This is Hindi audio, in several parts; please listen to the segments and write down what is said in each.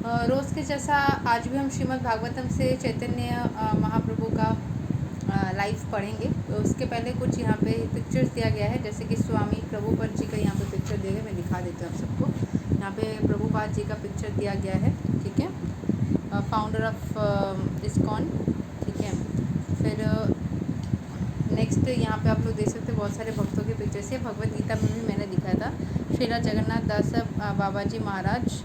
रोज़ के जैसा आज भी हम श्रीमद् भागवतम से चैतन्य महाप्रभु का लाइव पढ़ेंगे। तो उसके पहले कुछ यहाँ पे पिक्चर्स दिया गया है, जैसे कि स्वामी प्रभुपाद जी का यहाँ पे पिक्चर दिया गया, मैं दिखा देती हूँ आप सबको। यहाँ पे प्रभुपाद जी का पिक्चर दिया गया है, ठीक है, फाउंडर ऑफ इस्कॉन, ठीक है। फिर नेक्स्ट यहाँ पे आप लोग देख सकते हैं बहुत सारे भक्तों के पिक्चर्स है। भगवद गीता में भी मैंने दिखाया था, श्रीला जगन्नाथ दास बाबा जी महाराज,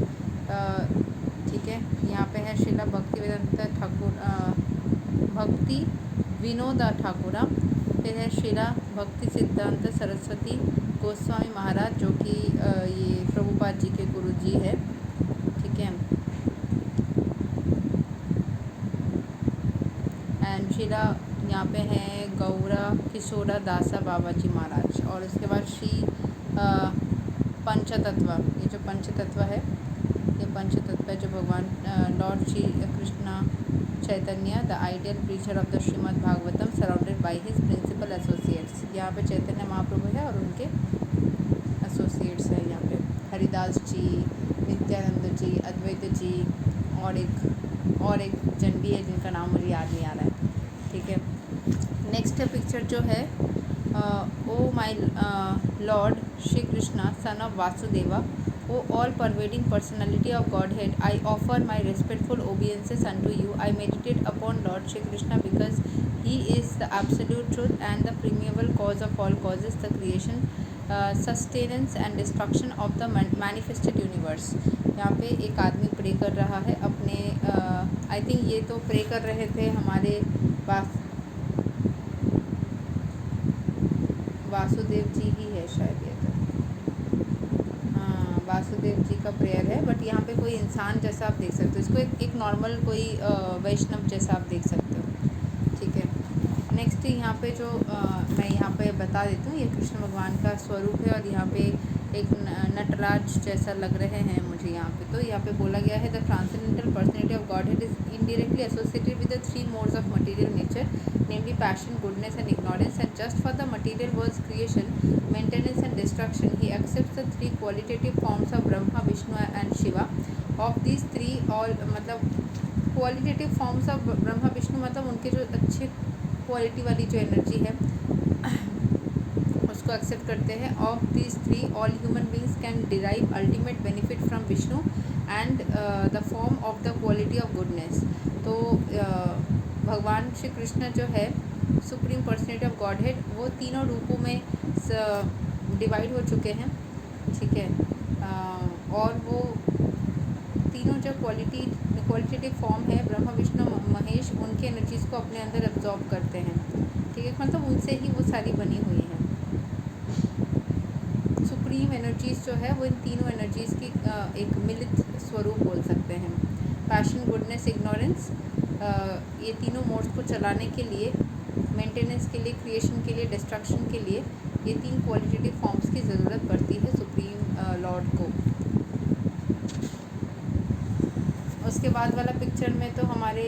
ठीक है। यहाँ पे है श्रीला भक्ति वेदांत ठाकुर, भक्ति विनोद ठाकुरा। फिर है श्रीला भक्ति सिद्धांत सरस्वती गोस्वामी महाराज, जो कि ये प्रभुपाद जी के गुरु जी है, ठीक है। एंड श्रीला यहाँ पे है गौरा किशोरा दासा बाबा जी महाराज। और उसके बाद श्री पंचतत्व, ये जो पंचतत्व है, ये पंचतत्व है जो भगवान lord Shri Krishna Chaitanya the ideal preacher of the Srimad Bhagavatam surrounded by his principal associates. यहाँ पे चैतन्य महाप्रभु है और उनके एसोसिएट्स है। यहाँ पे हरिदास जी, नित्यानंद जी, अद्वैत जी और एक जन भी है जिनका नाम मुझे याद नहीं आ रहा है, ठीक है। नेक्स्ट पिक्चर जो है, O my lord Shri Krishna son of Vasudeva, O all pervading personality of Godhead, I offer my respectful obeisances unto you. I meditate upon Lord Shri Krishna because He is the absolute truth and the primeval cause of all causes, the creation, sustenance and destruction of the manifested universe. यहाँ पे एक आदमी प्रे कर रहा है अपने, आई थिंक ये तो प्रे कर रहे थे हमारे वासुदेव जी ही है शायद, ये तो वासुदेव जी का प्रेयर है। बट यहाँ पे कोई इंसान जैसा आप देख सकते हो, इसको एक नॉर्मल कोई वैष्णव जैसा आप देख सकते हो, ठीक है। नेक्स्ट यहाँ पे जो मैं यहाँ पे बता देती हूँ, ये कृष्ण भगवान का स्वरूप है और यहाँ पे एक नटराज जैसा लग रहे हैं मुझे यहाँ पे। तो यहाँ पे बोला गया है, the transcendental personality of God head is indirectly associated with the three modes of material nature, namely passion, goodness and ignorance, and just for the material world's creation, maintenance and destruction, he accepts the three qualitative forms of Brahma, Vishnu and Shiva. Of these three, all मतलब qualitative forms of Brahma, Vishnu मतलब उनके जो अच्छे क्वालिटी वाली जो एनर्जी है उसको एक्सेप्ट करते हैं। Of this three all human beings can derive ultimate benefit from Vishnu and the form of the quality of goodness. तो भगवान श्री कृष्ण जो है supreme personality of God head, वो तीनों रूपों में डिवाइड हो चुके हैं, ठीक है। और वो तीनों जो क्वालिटेटिव फॉर्म है ब्रह्मा विष्णु महेश, उनके एनर्जीज़ को अपने अंदर एब्जॉर्ब करते हैं, ठीक है। मतलब उनसे ही वो सारी बनी हुई है। सुप्रीम एनर्जीज़ जो है वो इन तीनों एनर्जीज़ की एक मिलित स्वरूप बोल सकते हैं। पैशन, गुडनेस, इग्नोरेंस, ये तीनों मोड्स को चलाने के लिए, मेंटेनेंस के लिए, क्रिएशन के लिए, डिस्ट्रक्शन के लिए ये तीन क्वालिटेटिव फॉर्म्स की ज़रूरत पड़ती है सुप्रीम लॉर्ड को। उसके बाद वाला पिक्चर में तो हमारे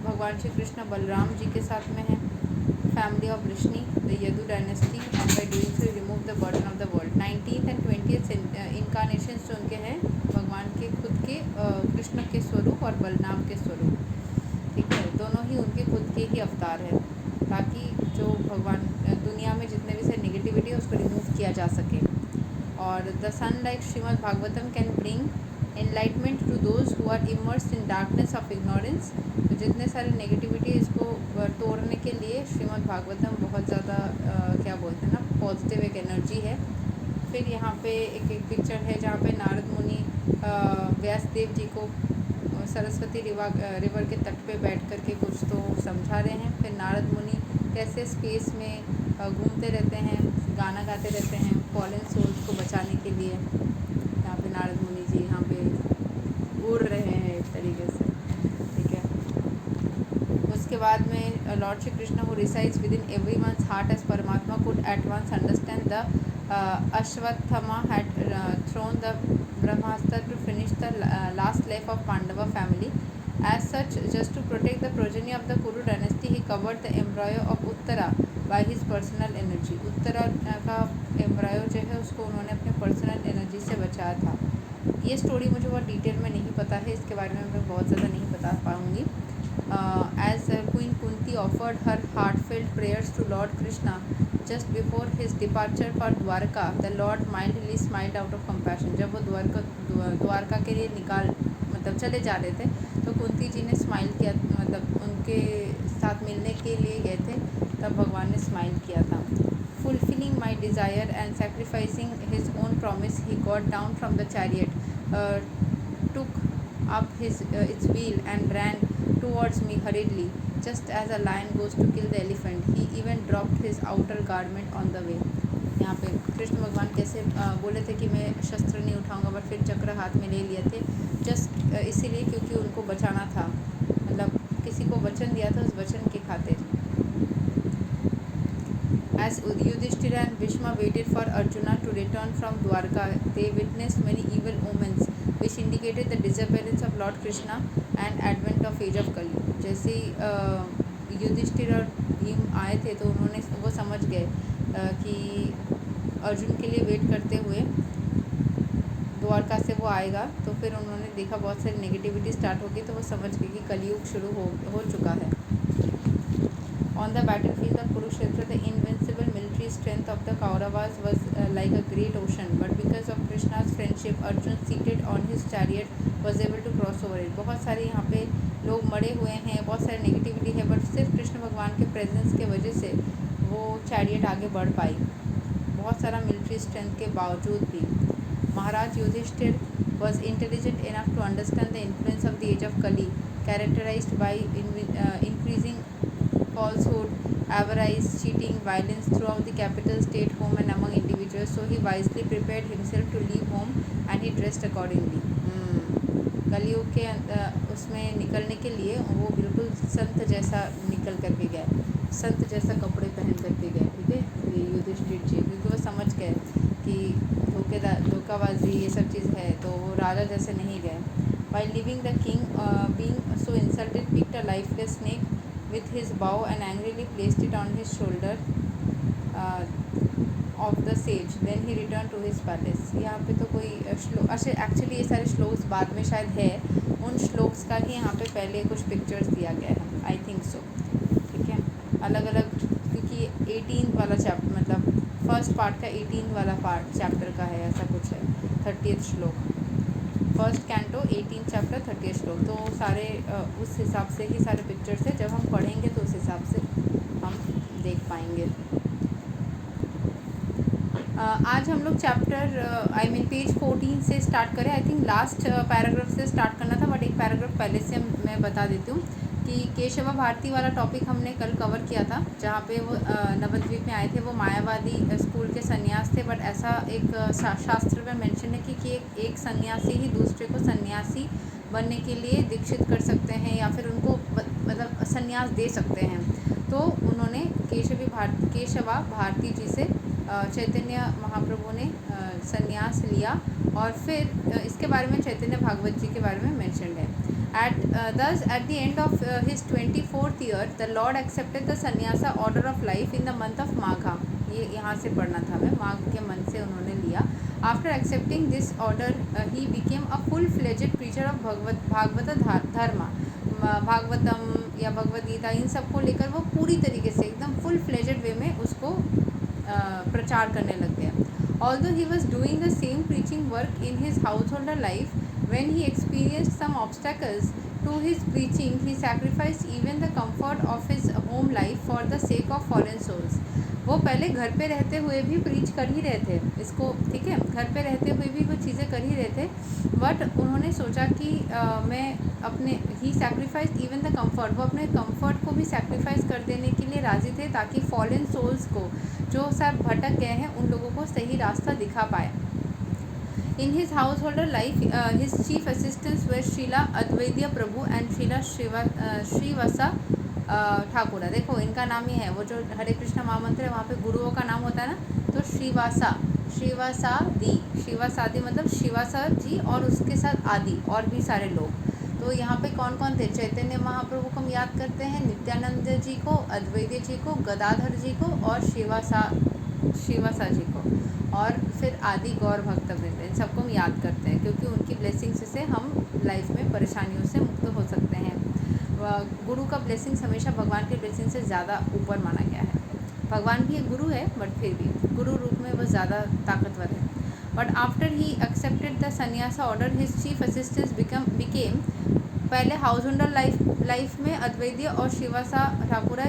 भगवान श्री कृष्ण बलराम जी के साथ में है, family of Vrishni, the Yadu dynasty, and by doing so remove the burden of the world. 19th and 20th incarnations जो उनके हैं भगवान के खुद के, कृष्ण के स्वरूप और बलराम के स्वरूप, ठीक है। दोनों ही उनके खुद के ही अवतार है, ताकि जो भगवान दुनिया में जितने भी से नेगेटिविटी है उसको रिमूव किया जा सके। और the sun like Srimad Bhagavatam can bring enlightenment to those who are immersed in darkness of ignorance. तो जितने सारे नेगेटिविटी इसको तोड़ने के लिए श्रीमद् भागवतम बहुत ज़्यादा क्या बोलते हैं ना, पॉजिटिव एक एनर्जी है। फिर यहाँ पे एक पिक्चर है जहाँ पे नारद मुनि व्यासदेव जी को सरस्वती रिवर के तट पे बैठ कर के कुछ तो समझा रहे हैं। फिर नारद मुनि कैसे स्पेस में घूमते रहते हैं, गाना गाते रहते हैं फॉलन सोल्स को बचाने के लिए। यहाँ पे नारद मुनि जी यहाँ पे उड़ रहे हैं एक तरीके से, ठीक है। उसके बाद में lord Shri Krishna who resides within everyone's heart as Paramatma could at once understand the Ashwatthama had thrown the Brahmastra to finish the last life of Pandava family. As such, just to protect the progeny of the Kuru dynasty, he covered the embryo of Uttara by his personal energy. Uttara का एम्ब्रायो जो है उसको उन्होंने अपने पर्सनल एनर्जी से बचाया था। ये स्टोरी मुझे बहुत डिटेल में नहीं पता है, इसके बारे में मैं बहुत ज़्यादा नहीं बता पाऊँगी। As Queen Kunti offered her heartfelt prayers to Lord Krishna just before his departure for Dwarka, the Lord mildly smiled out of compassion. जब वो द्वारका के लिए मतलब चले जा रहे थे, तो कुंती जी ने स्माइल किया, मतलब उनके साथ मिलने के लिए गए थे, तब भगवान ने स्माइल किया था। Fulfilling my desire and sacrificing his own promise, he got down from the chariot, took up its wheel and ran towards me hurriedly, just as a lion goes to kill the elephant. He even dropped his outer garment on the way. यहाँ पे कृष्ण भगवान कैसे बोले थे कि मैं शस्त्र नहीं उठाऊंगा, बट फिर चक्र हाथ में ले लिए थे, जस्ट इसीलिए क्योंकि उनको बचाना था, मतलब किसी को वचन दिया था, उस वचन के खातिर। As Yudhishthira and Bhishma waited for Arjuna to return from Dwarka, they witnessed many evil omens which indicated the disappearance of Lord Krishna and advent of age of Kali. जैसे युधिष्ठिर और भीम आए थे, तो उन्होंने वो समझ गए कि अर्जुन के लिए वेट करते हुए द्वारका से वो आएगा, तो फिर उन्होंने देखा बहुत सारी नेगेटिविटी स्टार्ट होगी, तो वो समझ गए कि कलयुग शुरू हो चुका है। On the battlefield of Kurukshetra, the invincible military strength of the Kauravas was like a great ocean, but because of Krishna's friendship, Arjun seated on his chariot was able to cross over it. बहुत सारे यहाँ पे लोग मरे हुए हैं, बहुत सारी नेगेटिविटी है, बट सिर्फ कृष्ण भगवान के प्रेजेंस के वजह से वो चैरियट आगे बढ़ पाई, बहुत सारा मिलिट्री स्ट्रेंथ के बावजूद भी। महाराज Yudhishthir was intelligent enough to understand the influence of the age of Kali, characterized by increasing falsehood, avarice, cheating, violence throughout the capital, state, home and among individuals. So he wisely prepared himself to leave home and he dressed accordingly. कलयुग के उसमें निकलने के लिए वो बिल्कुल संत जैसा निकल करके गए, संत जैसा कपड़े पहन करके गए, ठीक है, युधिष्ठिर जी, क्योंकि वो समझ गए कि धोखाबाजी ये सब चीज़ है, तो वो राजा जैसे नहीं गए। While leaving, the king, being so insulted, picked a lifeless snake with his bow and angrily placed it on his shoulder of the sage. Then he returned to his palace. यहाँ पे तो कोई श्लोक, एक्चुअली ये सारे श्लोक्स बाद में शायद है, उन श्लोक्स का ही यहाँ पे पहले कुछ पिक्चर्स दिया गया है, आई थिंक सो, ठीक है, अलग अलग, क्योंकि 18 वाला चैप्टर, मतलब फर्स्ट पार्ट का 18 वाला पार्ट चैप्टर का है, ऐसा कुछ है, 30th श्लोक, फर्स्ट कैंटो 18 चैप्टर 30 श्लोक, तो सारे उस हिसाब से ही सारे पिक्चर्स है, जब हम पढ़ेंगे तो उस हिसाब से हम देख पाएंगे। आज हम लोग चैप्टर पेज 14 से स्टार्ट करें। आई थिंक लास्ट पैराग्राफ से स्टार्ट करना था, बट एक पैराग्राफ पहले से मैं बता देती हूँ कि केशव भारती वाला टॉपिक हमने कल कवर किया था, जहाँ पे वो नवद्वीप में आए थे, वो मायावादी स्कूल के सन्यास थे, बट ऐसा एक शास्त्र में मेंशन है कि एक सन्यासी ही दूसरे को सन्यासी बनने के लिए दीक्षित कर सकते हैं, या फिर उनको मतलब सन्यास दे सकते हैं। तो उन्होंने केशवा भारती जी से चैतन्य महाप्रभु ने सन्यास लिया, और फिर इसके बारे में चैतन्य भागवत जी के बारे में मेंशन्ड है। Thus, at the end of his 24th year, the Lord accepted the sannyasa order of life in the month of Magha. ये यहाँ से पढ़ना था मैं, माघ के मन से उन्होंने लिया। After accepting this order, he became a full-fledged preacher of Bhagavat धर्म, भागवतम या भगवद गीता, इन सबको लेकर वो पूरी तरीके से एकदम full-fledged वे में उसको प्रचार करने लग गया। Although he was doing the same preaching work in his householder life, when he experienced some obstacles to his preaching, he sacrificed even the comfort of his home life for the sake of fallen souls. वो पहले घर पे रहते हुए भी प्रीच कर ही रहे थे इसको, ठीक है, घर पे रहते हुए भी वो चीज़ें कर ही रहे थे, बट उन्होंने सोचा कि मैं अपने ही सैक्रिफाइस इवन द कंफर्ट, वो अपने कंफर्ट को भी सैक्रिफाइस कर देने के लिए राज़ी थे, ताकि फॉलन सोल्स को, जो सब भटक गए हैं, उन लोगों को सही रास्ता दिखा पाए। In his householder life, his chief assistants were Srila Advaitya Prabhu and Srila Srivasa ठाकुरा। देखो इनका नाम ही है, वो जो हरे कृष्ण महामंत्र है वहाँ पे गुरुओं का नाम होता है ना, तो श्रीवासादि मतलब श्रीवासा जी और उसके साथ आदि और भी सारे लोग। तो यहाँ पे कौन कौन थे? चैतन्य महाप्रभु को हम याद करते हैं, नित्यानंद जी को, अद्वैत जी को, गदाधर जी को और श्रीवासा जी को। और फिर आदि गौर भक्तवृंद, इन सबको हम याद करते हैं क्योंकि उनकी ब्लेसिंग्स से हम लाइफ में परेशानियों से मुक्त हो सकते हैं। गुरु का ब्लेसिंग्स हमेशा भगवान के ब्लेसिंग से ज़्यादा ऊपर माना गया है। भगवान भी एक गुरु है बट फिर भी गुरु रूप में वो ज़्यादा ताकतवर है। But after he accepted the sannyasa order his chief assistant became, पहले हाउस होल्डर लाइफ में अद्वैतीय और श्रीवासा ठाकुरा,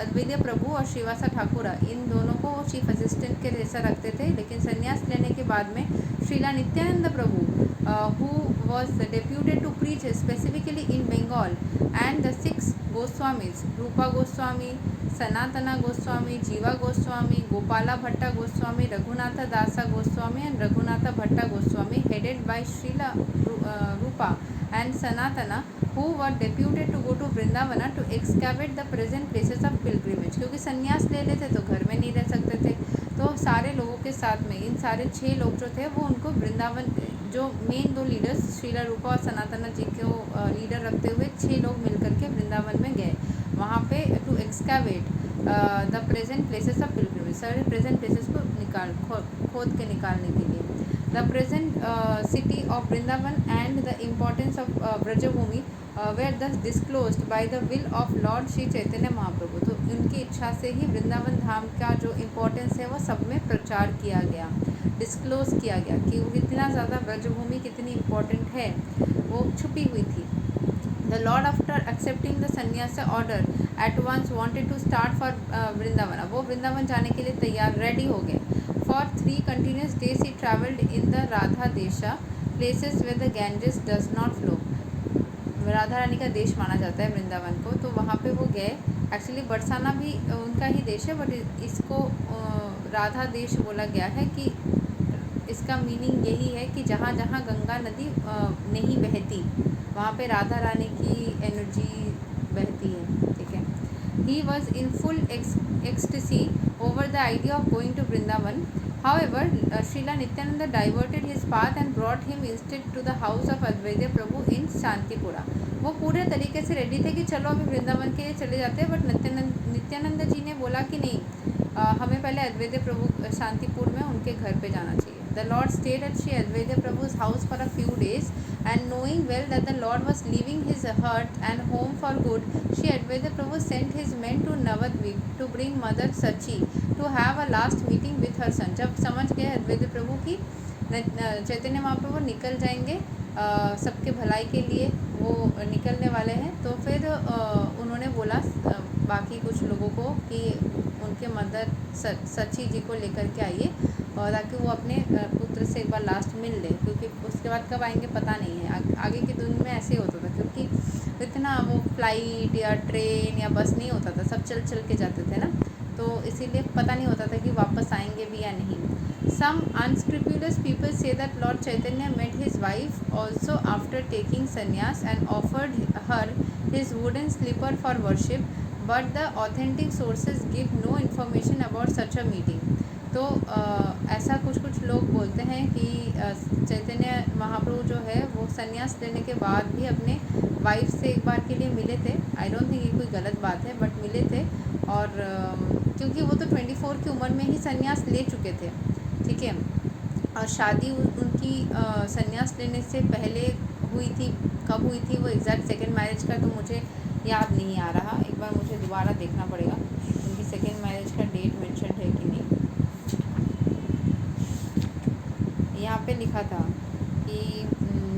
अद्वैतीय प्रभु और श्रीवासा ठाकुरा, इन दोनों को वो चीफ असिस्टेंट के जैसा रखते थे। लेकिन संन्यास लेने के बाद में Shrila Nityananda Prabhu, who was deputed to preach specifically in Bengal, and the 6 Goswamis, Rupa Goswami, Sanatana Goswami, Jiva Goswami, Gopala भट्टा गोस्वामी, रघुनाथ दासा Goswami and Raghunath Bhatta Goswami, headed by Srila Rupa and Sanatana, who were deputed to go to Vrindavana to excavate the present places of pilgrimage। क्योंकि संन्यास ले लेते तो घर में नहीं रह सकते थे, तो सारे लोगों के साथ में इन सारे 6 लोग जो थे वो उनको वृंदावन, जो मेन 2 लीडर्स श्रीला रूपा और सनातना जी को लीडर रखते हुए 6 लोग मिलकर के वृंदावन में गए वहाँ पे to excavate the present places of pilgrimage, सारे प्रेजेंट प्लेसेस को खोद के निकालने के लिए। The present city of Vrindavan and the importance of Brajabhumi were thus disclosed by the will of Lord Shri Chaitanya Mahaprabhu। तो उनकी इच्छा से ही वृंदावन धाम का जो इम्पोर्टेंस है वो सब में प्रचार किया गया, डिस्क्लोज किया गया कि वो कितना ज़्यादा ब्रजभूमि कितनी इम्पोर्टेंट है वो छुपी हुई थी। The Lord after accepting the sannyasa order at once wanted to start for Vrindavan। वो वृंदावन जाने के लिए तैयार रेडी हो गए। For 3 continuous days he travelled in the Radha Desha, places where the Ganges does not flow। Radha Rani का देश माना जाता है वृंदावन को, तो वहाँ पे वो गए। एक्चुअली बरसाना भी उनका ही देश है, बट इसको राधा देश बोला गया है कि इसका मीनिंग यही है कि जहाँ जहाँ गंगा नदी नहीं बहती वहाँ पे राधा रानी की एनर्जी बहती है, ठीक है। He was in full ecstasy over the idea of going to Vrindavan। However, Srila Nityananda diverted his path and brought him instead to the house of Advaita Prabhu in Shantipura। वो पूरे तरीके से रेडी थे कि चलो अभी वृंदावन के लिए चले जाते हैं, बट नित्यानंद जी ने बोला कि नहीं, हमें पहले अद्वैत प्रभु शांतिपुर में उनके घर पे जाना चाहिए। The Lord stayed at Shri Advaita Prabhu's house for a few days, and knowing well that the Lord was leaving his hearth and home for good, Shri Advaita Prabhu sent his men to Navadvip to bring Mother Sachi to have a last meeting with her son। जब समझ गए अद्वैत प्रभु की चैतन्य महाप्रभु निकल जाएंगे सबके भलाई के लिए, वो निकलने वाले हैं, तो फिर उन्होंने बोला बाकी कुछ लोगों को कि उनके मदर सची जी को लेकर के आइए और ताकि वो अपने पुत्र से एक बार लास्ट मिल ले, क्योंकि उसके बाद कब आएंगे पता नहीं है। आगे की दुनिया में ऐसे ही होता था, क्योंकि इतना वो फ्लाइट या ट्रेन या बस नहीं होता था, सब चल के जाते थे ना, तो इसीलिए पता नहीं होता था कि वापस आएंगे भी या नहीं। Some unscrupulous people say that Lord Chaitanya met his wife also after taking sannyas and offered her his wooden slipper for worship, but the authentic sources give no information about such a meeting। तो ऐसा कुछ लोग बोलते हैं कि चैतन्य महाप्रभु जो है वो संन्यास लेने के बाद भी अपने वाइफ से एक बार के लिए मिले थे। आई डोंट थिंक ये कोई गलत बात है, बट मिले थे। और क्योंकि वो तो 24 की उम्र में ही संन्यास ले चुके थे, ठीक है। और शादी उनकी संन्यास लेने से पहले हुई थी, कब हुई थी वो एग्जैक्ट सेकेंड मैरिज का तो मुझे याद नहीं आ रहा, एक बार मुझे दोबारा देखना पड़ेगा उनकी सेकेंड मैरिज का डेट मेंशन है कि नहीं। यहाँ पे लिखा था कि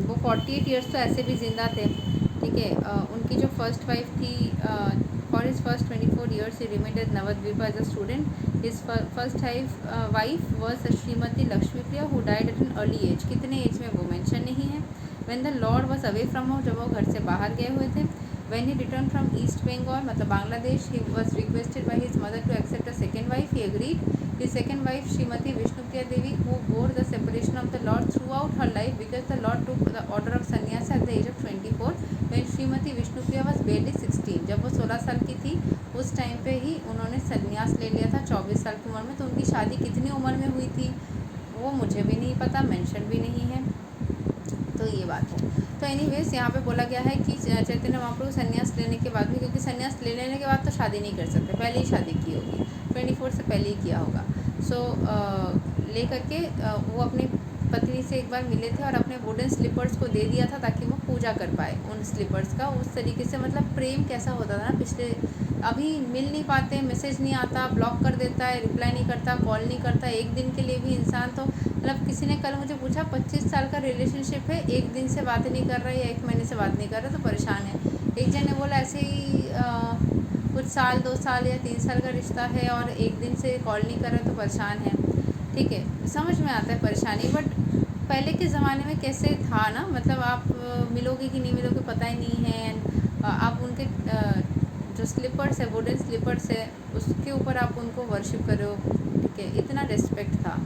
वो 48 ईयर्स तो ऐसे भी ज़िंदा थे, ठीक है। उनकी जो फर्स्ट वाइफ थी, फॉर हिज फर्स्ट 24 ईयर्स ही remained at Navadvip as a student. His first wife was Shrimati Lakshmipriya who died at an early age. कितने एज में वो मेंशन नहीं है। When the lord was away from home, जब वो घर से बाहर गए हुए थे। When he returned from East Bengal, मतलब Bangladesh, he was requested by his mother to accept a second wife. He agreed. His second wife, Srimati Vishnupriya Devi, who bore the separation of the Lord throughout her life because the Lord took the order of sannyas at the age of 24, when Srimati Vishnupriya was barely 16। जब वो 16 साल की थी उस टाइम पे ही उन्होंने संन्यास ले लिया था 24 साल की उम्र में। तो उनकी शादी कितनी उम्र में हुई थी वो मुझे भी नहीं पता, मेंशन भी नहीं है, तो ये बात है। तो एनीवेज यहाँ पे बोला गया है कि चैतन्य महाप्रभु संन्यास लेने के बाद भी, क्योंकि संन्यास ले लेने के बाद तो शादी नहीं कर सकते, पहले ही शादी की होगी, 24 से पहले ही किया होगा। सो ले करके वो अपनी पत्नी से एक बार मिले थे और अपने वुडन स्लीपर्स को दे दिया था ताकि वो पूजा कर पाए उन स्लीपर्स का। उस तरीके से मतलब प्रेम कैसा होता था ना पिछले, अभी मिल नहीं पाते, मैसेज नहीं आता, ब्लॉक कर देता है, रिप्लाई नहीं करता, कॉल नहीं करता, एक दिन के लिए भी इंसान तो मतलब किसी ने कल मुझे पूछा 25 साल का रिलेशनशिप है, एक दिन से बात नहीं कर रहा है या एक महीने से बात नहीं कर रहा तो परेशान है। एक जन ने बोला ऐसे ही कुछ साल 2 साल या 3 साल का रिश्ता है और एक दिन से कॉल नहीं कर रहा तो परेशान है। ठीक है, समझ में आता है परेशानी, बट पहले के ज़माने में कैसे था ना, मतलब आप मिलोगे कि नहीं मिलोगे पता ही नहीं है। एंड आप उनके जो स्लीपर्स है, वुडन स्लीपर्स है, उसके ऊपर आप उनको वर्शिप करो। ठीक है, इतना रिस्पेक्ट था।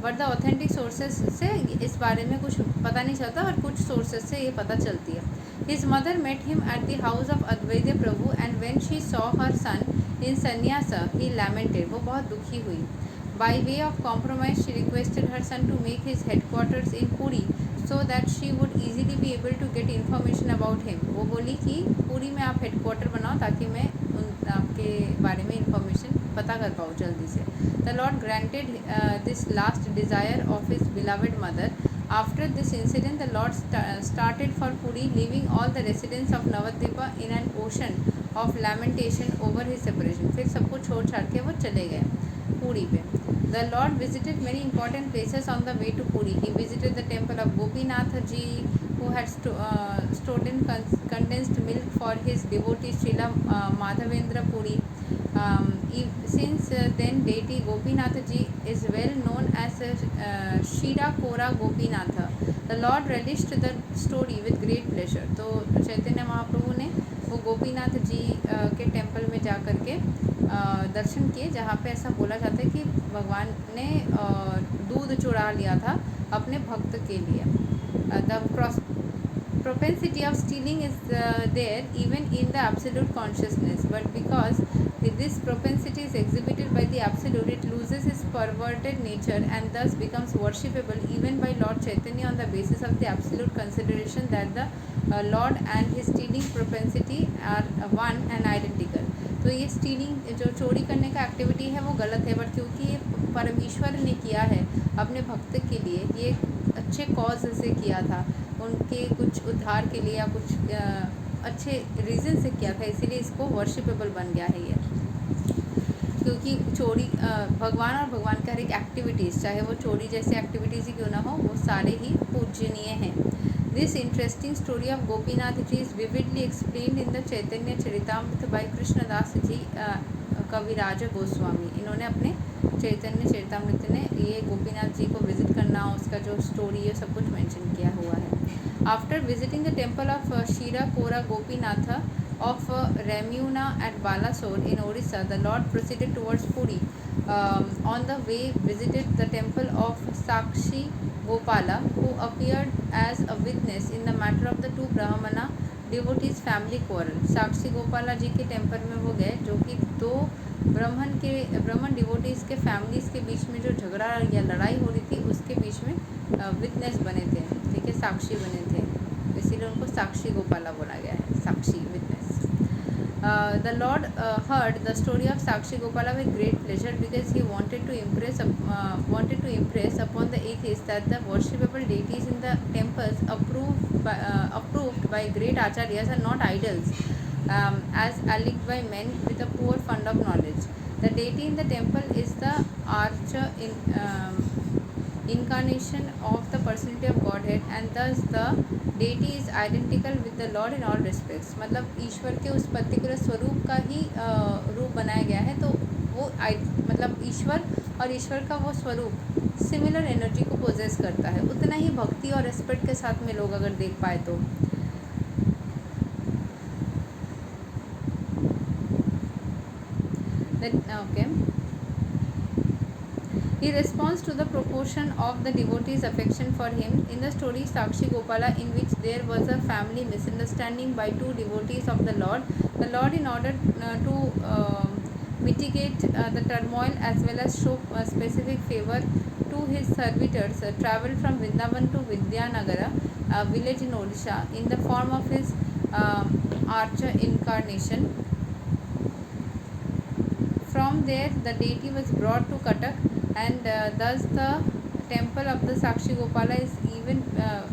बट द ऑथेंटिक सोर्सेज से इस बारे में कुछ पता नहीं चलता और कुछ सोर्सेज से ये पता चलती है। His mother met him at the house of Advaita Prabhu and when she saw her son in sannyasa he lamented, वो बहुत दुखी हुई। By way of compromise, she requested her son to make his headquarters in Puri so that she would easily be able to get information about him. वो बोली कि पुरी में आप हेडक्वार्टर बनाओ ताकि मैं आपके बारे में इंफॉर्मेशन पता कर पाऊँ जल्दी से। The Lord granted this last desire of his beloved mother. After this incident, the Lord started for Puri, leaving all the residents of Navadvipa in an ocean of lamentation over his separation. फिर सबको छोड़ छाड़ के वो चले गए पुरी पे। The Lord visited many important places on the way to Puri. He visited the temple of Gopinath Ji, who had stored in condensed milk for his devotee Srila Madhavendra Puri. Since then, deity Gopinath Ji is well known as Shira Kora Gopinatha. The Lord relished the story with great pleasure. तो चैतन्य महाप्रभु ने वो गोपीनाथ जी के टेम्पल में जा कर के दर्शन किए, जहाँ पे ऐसा बोला जाता है कि भगवान ने दूध चुरा लिया था अपने भक्त के लिए। The propensity of stealing is there even in the absolute consciousness, but because this propensity is exhibited by the absolute, it loses its perverted nature and thus becomes worshipable even by Lord Chaitanya on the basis of the absolute consideration that the Lord and his stealing propensity are one and identical. तो ये स्टीलिंग जो चोरी करने का एक्टिविटी है वो गलत है, बट क्योंकि ये परमेश्वर ने किया है अपने भक्त के लिए, ये अच्छे कॉज से किया था, उनके कुछ उद्धार के लिए या कुछ अच्छे रीज़न से किया था, इसीलिए इसको वर्शिपेबल बन गया है ये। क्योंकि चोरी भगवान और भगवान का हर एक एक्टिविटीज़, चाहे वो चोरी जैसे एक्टिविटीज़ ही क्यों ना हो, वो सारे ही पूजनीय हैं। This interesting story of Gopinath Ji is vividly explained in the Chaitanya Charitamrita by Krishnadas Ji, कविराज गोस्वामी। इन्होंने अपने चैतन्य चरितामृत में ये गोपीनाथ जी को विजिट करना, उसका जो स्टोरी है सब कुछ मेंशन किया हुआ है। After visiting the temple of शीरा कोरा Gopinath of Remuna at Balasore in Orissa, the Lord proceeded towards Puri. On the way, visited the temple of Sakshi Gopala, who appeared as a witness in the matter of the two Brahmana devotees family quarrel. साक्षी गोपाला जी के टेम्पल में वो गए, जो कि दो ब्राह्मण डिवोटीज़ के फैमिलीज़ के बीच में जो झगड़ा या लड़ाई हो रही थी उसके बीच में विटनेस बने थे। ठीक है, साक्षी बने थे, इसीलिए उनको साक्षी गोपाला बोला गया है, साक्षी witness. The Lord heard the story of Sakshi Gopala with great pleasure because he wanted to impress upon the atheists that the worshipable deities in the temples approved by great acharyas are not idols, as alleged by men with a poor fund of knowledge. The deity in the temple is the incarnation of the personality of Godhead, and thus the deity is identical with the Lord in all respects. मतलब ईश्वर के उस पर्टिकुलर स्वरूप का ही रूप बनाया गया है, तो वो मतलब ईश्वर और ईश्वर का वो स्वरूप सिमिलर एनर्जी को पोजेस करता है, उतना ही भक्ति और रेस्पेक्ट के साथ में लोग अगर देख पाए तो। Okay. He responds to the proportion of the devotees' affection for him. In the story Sakshi Gopala, in which there was a family misunderstanding by two devotees of the Lord, in order to mitigate the turmoil as well as show specific favor to his servitors, travelled from Vrindavan to Vidyanagara, a village in Odisha, in the form of his archer incarnation. From there, the deity was brought to Cuttack, and thus the temple of the Sakshi Gopala is even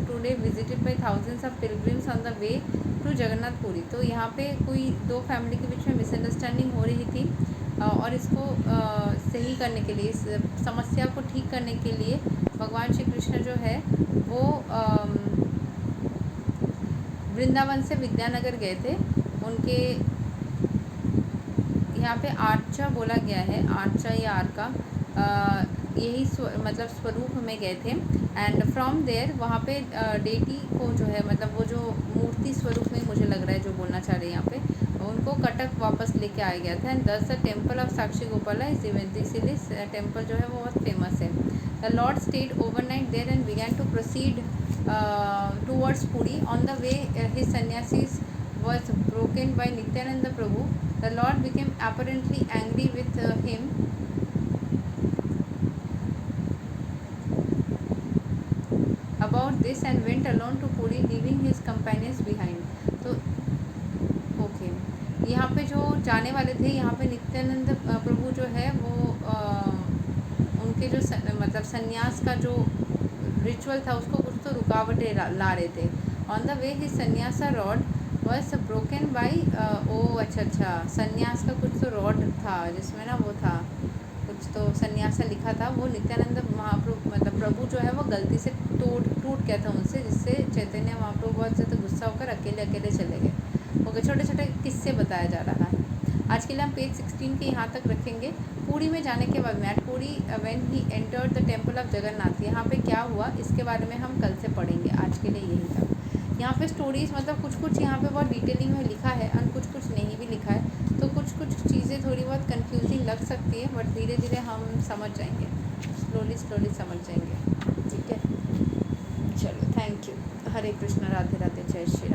today visited by thousands of pilgrims on the way to Jagannath Puri। तो यहाँ पे कोई दो फैमिली के बीच में मिसअंडरस्टैंडिंग हो रही थी और इसको सही करने के लिए, इस समस्या को ठीक करने के लिए भगवान श्री कृष्ण जो है वो वृंदावन से विद्यानगर गए थे। उनके यहाँ पे आर्चा बोला गया है, आर्चा या आर्का, यही मतलब स्वरूप में गए थे। एंड फ्रॉम देयर वहाँ पे डेटी को जो है, मतलब वो जो मूर्ति स्वरूप में मुझे लग रहा है जो बोलना चाह रहे हैं यहाँ पे, उनको कटक वापस लेके आया गया था। And thus the temple of Sakshi Gopala is event, इसीलिए टेम्पल जो है वो बहुत फेमस है। The lord stayed overnight there and began to proceed towards Puri. On the way, his sannyasis was broken by Nityananda Prabhu. The Lord became apparently angry with him about this and went alone to Puri, leaving his companions behind. तो ओके, यहाँ पे जो जाने वाले थे, यहाँ पे नित्यानंद प्रभु जो है वो उनके जो मतलब संन्यास का जो रिचुअल था उसको कुछ तो रुकावटें ला रहे थे। On the way his sannyasa rod was broken by, ओ अच्छा, संन्यास का कुछ तो रॉड था जिसमें ना वो था कुछ तो संन्यासा लिखा था, वो नित्यानंद महाप्रभु मतलब प्रभु जो है वो गलती से टूट गया था उनसे, जिससे चैतन्य महाप्रभु बहुत ज़्यादा गुस्सा होकर अकेले चले गए। ओके, छोटे छोटे किस्से बताया जा रहा है। आज के लिए हम पेज 16 के यहाँ तक रखेंगे। पुरी में जाने के बाद मैट Puri when he entered the temple of Jagannath, यहाँ पे क्या हुआ इसके बारे में हम कल से पढ़ेंगे। आज के लिए यही था। यहाँ पे स्टोरीज़ मतलब कुछ यहाँ पे बहुत डिटेलिंग में लिखा है और कुछ नहीं भी लिखा है, तो कुछ चीज़ें थोड़ी बहुत कंफ्यूजिंग लग सकती है, बट धीरे धीरे हम समझ जाएंगे, स्लोली समझ जाएंगे। ठीक है, चलो, थैंक यू। हरे कृष्ण, राधे राधे, जय श्री